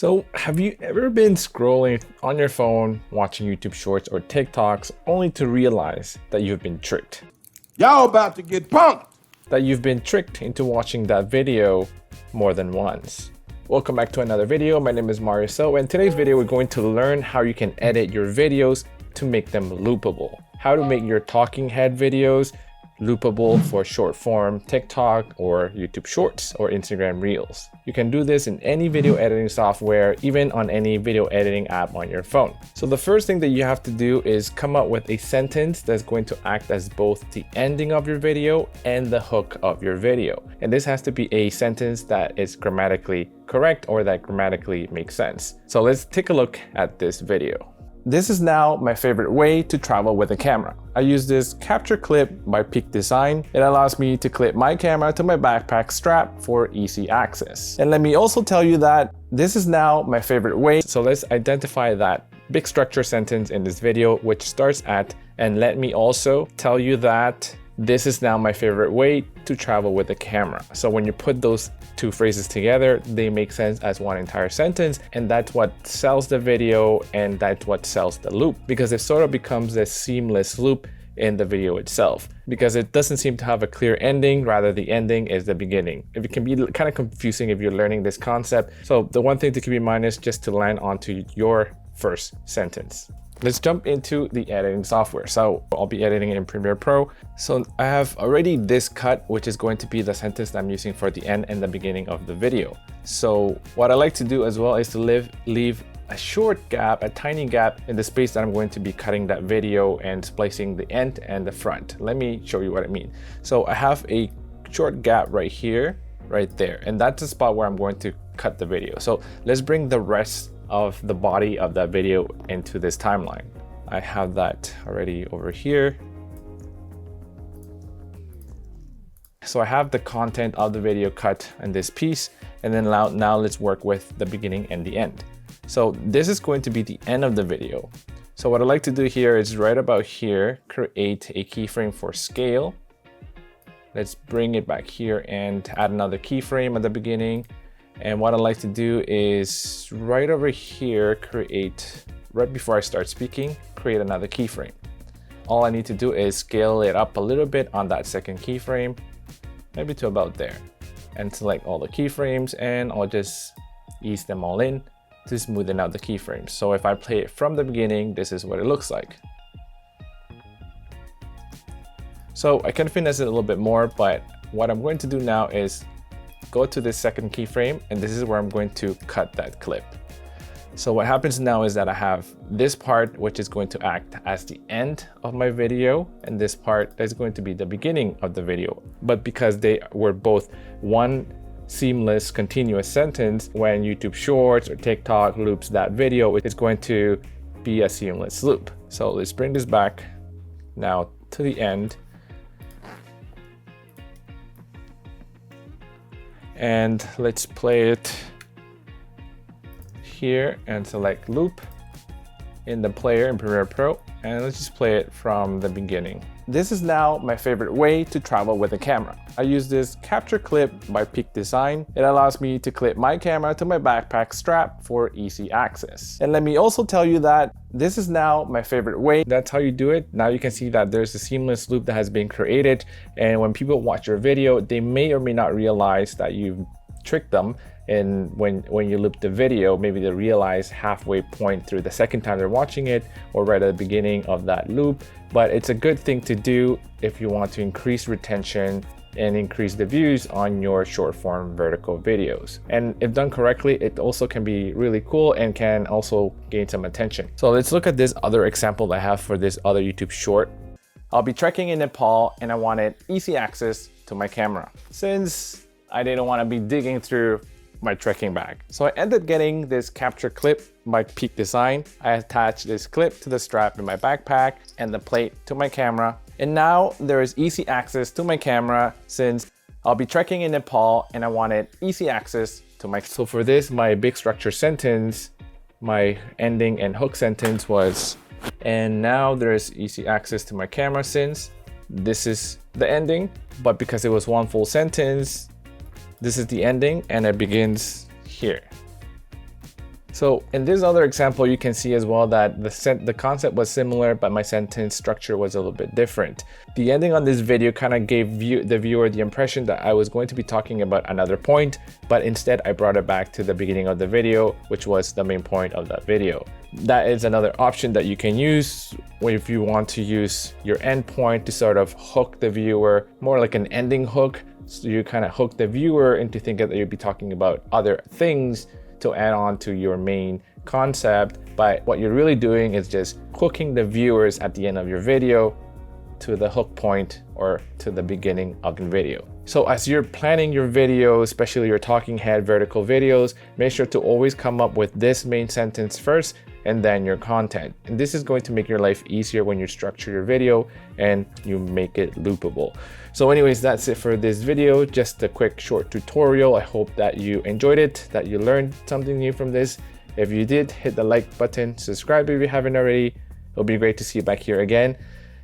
So have you ever been scrolling on your phone, watching YouTube Shorts or TikToks, only to realize that you've been tricked? Y'all about to get punked! That you've been tricked into watching that video more than once. Welcome back to another video. My name is Mario So, and in today's video we're going to learn how you can edit your videos to make them loopable. How to make your talking head videos loopable for short form TikTok or YouTube Shorts or Instagram Reels. You can do this in any video editing software, even on any video editing app on your phone. So the first thing that you have to do is come up with a sentence that's going to act as both the ending of your video and the hook of your video. And this has to be a sentence that is grammatically correct or that grammatically makes sense. So let's take a look at this video. This is now my favorite way to travel with a camera. I use this capture clip by Peak Design. It allows me to clip my camera to my backpack strap for easy access. And let me also tell you that this is now my favorite way. So let's identify that big structure sentence in this video, which starts at, and let me also tell you that this is now my favorite way to travel with a camera. So when you put those two phrases together, they make sense as one entire sentence, and that's what sells the video and that's what sells the loop, because it sort of becomes a seamless loop in the video itself, because it doesn't seem to have a clear ending, rather the ending is the beginning. It can be kind of confusing if you're learning this concept. So the one thing to keep in mind is just to land onto your first sentence. Let's jump into the editing software. So I'll be editing in Premiere Pro. So I have already this cut, which is going to be the sentence that I'm using for the end and the beginning of the video. So what I like to do as well is to leave a short gap, a tiny gap in the space that I'm going to be cutting that video and splicing the end and the front. Let me show you what I mean. So I have a short gap right here, right there. And that's the spot where I'm going to cut the video. So let's bring the rest of the body of that video into this timeline. I have that already over here. So I have the content of the video cut in this piece, and then now let's work with the beginning and the end. So this is going to be the end of the video. So what I like to do here is right about here, create a keyframe for scale. Let's bring it back here and add another keyframe at the beginning. And what I like to do is right over here, right before I start speaking, create another keyframe. All I need to do is scale it up a little bit on that second keyframe, maybe to about there, and select all the keyframes, and I'll just ease them all in to smoothen out the keyframes. So if I play it from the beginning, this is what it looks like. So I can finesse it a little bit more, but what I'm going to do now is go to this second keyframe, and this is where I'm going to cut that clip. So what happens now is that I have this part, which is going to act as the end of my video, and this part is going to be the beginning of the video. But because they were both one seamless continuous sentence, when YouTube Shorts or TikTok loops that video, it's going to be a seamless loop. So let's bring this back now to the end. And let's play it here and select loop in the player in Premiere Pro, and let's just play it from the beginning. This is now my favorite way to travel with a camera. I use this capture clip by Peak Design. It allows me to clip my camera to my backpack strap for easy access. And let me also tell you that this is now my favorite way. That's how you do it. Now you can see that there's a seamless loop that has been created. And when people watch your video, they may or may not realize that you've tricked them. And when you loop the video, maybe they realize halfway point through the second time they're watching it, or right at the beginning of that loop. But it's a good thing to do if you want to increase retention and increase the views on your short form vertical videos. And if done correctly, it also can be really cool and can also gain some attention. So let's look at this other example I have for this other YouTube short. I'll be trekking in Nepal and I wanted easy access to my camera, since I didn't want to be digging through my trekking bag. So I ended up getting this capture clip by Peak Design. I attached this clip to the strap in my backpack and the plate to my camera. And now there is easy access to my camera, since I'll be trekking in Nepal and I wanted easy access to my. So for this, my big structure sentence, my ending and hook sentence was, and now there is easy access to my camera, since this is the ending, but because it was one full sentence, this is the ending and it begins here. So in this other example, you can see as well that the concept was similar, but my sentence structure was a little bit different. The ending on this video kind of gave the viewer the impression that I was going to be talking about another point, but instead I brought it back to the beginning of the video, which was the main point of that video. That is another option that you can use if you want to use your end point to sort of hook the viewer, more like an ending hook. So you kind of hook the viewer into thinking that you'll be talking about other things to add on to your main concept, but what you're really doing is just hooking the viewers at the end of your video to the hook point or to the beginning of the video. So as you're planning your video, especially your talking head vertical videos, make sure to always come up with this main sentence first and then your content. And this is going to make your life easier when you structure your video and you make it loopable. So anyways, that's it for this video. Just a quick short tutorial. I hope that you enjoyed it, that you learned something new from this. If you did, hit the like button, subscribe if you haven't already. It'll be great to see you back here again.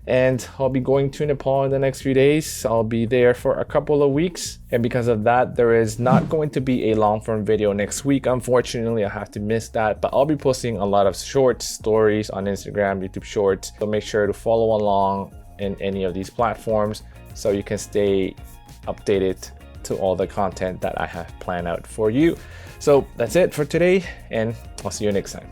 And I'll be going to Nepal in the next few days. I'll be there for a couple of weeks. And because of that, there is not going to be a long form video next week. Unfortunately, I have to miss that, but I'll be posting a lot of short stories on Instagram, YouTube Shorts. So make sure to follow along in any of these platforms so you can stay updated to all the content that I have planned out for you. So that's it for today, and I'll see you next time.